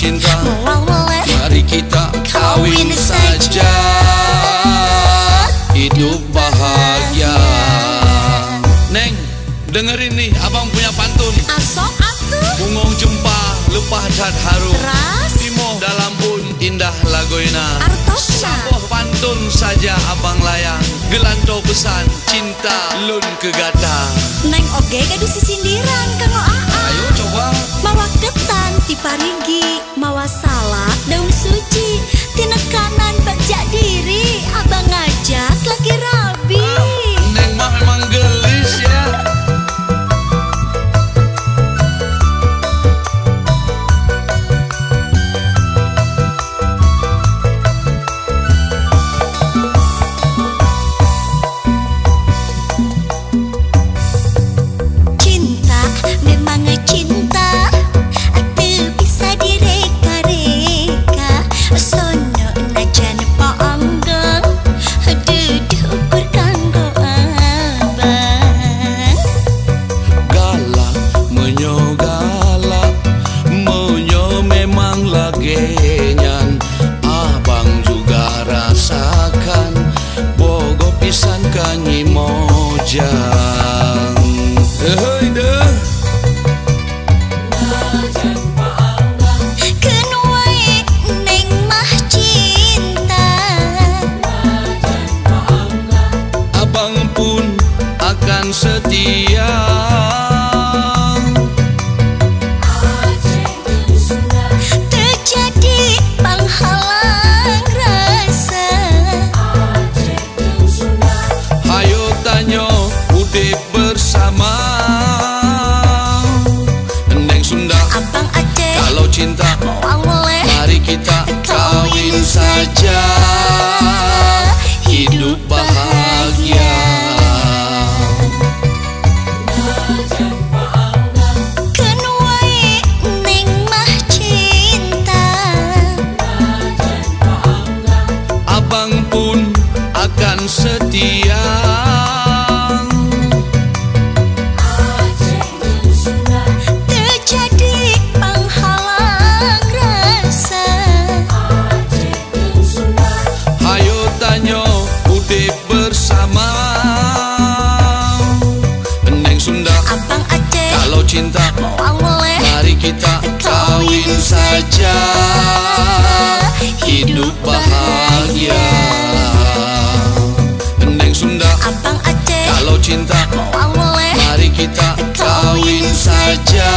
cinta, Boleh mari kita kawin saja, hidup bahagia. Neng, dengerin nih, abang punya pantun. Asok atuh Bungong jempa, lepah dan harum, ras timoh dalam pun indah lagoina. artosna. Saboh pantun saja abang layang, gelanto pesan cinta lun kegata. Neng oge gaduh sisindiran kanggo Ayo coba. mawa ketan ti parigi, mawa salak daun suci, tinekanan baca diri, abang ngajak lagi rabi. Neng mah memang gelis ya. Cinta memang cinta, atuh bisa direka-reka, sono najan paanggang, duduk ukur kanggo abang. Galak menyo memang lagenyan, abang juga rasakan, bogo pisan kanyi mojang. Hei deh, Keun wae neng mah cinta, abang pun akan setia. terjadi penghalang rasa. Hayo tanyo udip bersama, Neng Sunda. Abang Aceh Kalau cinta, boleh mari kita kawin saja, hidup bahagia. Keun wae neng mah cinta, Abang pun akan setia. terjadi penghalang rasa. Hayo tanyo udip bersama, Neng Sunda. Abang Aceh Kalau cinta, boleh mari kita kawin saja, hidup bahagia. Neng Sunda. Abang Aceh Kalau cinta, boleh mari kita kawin saja,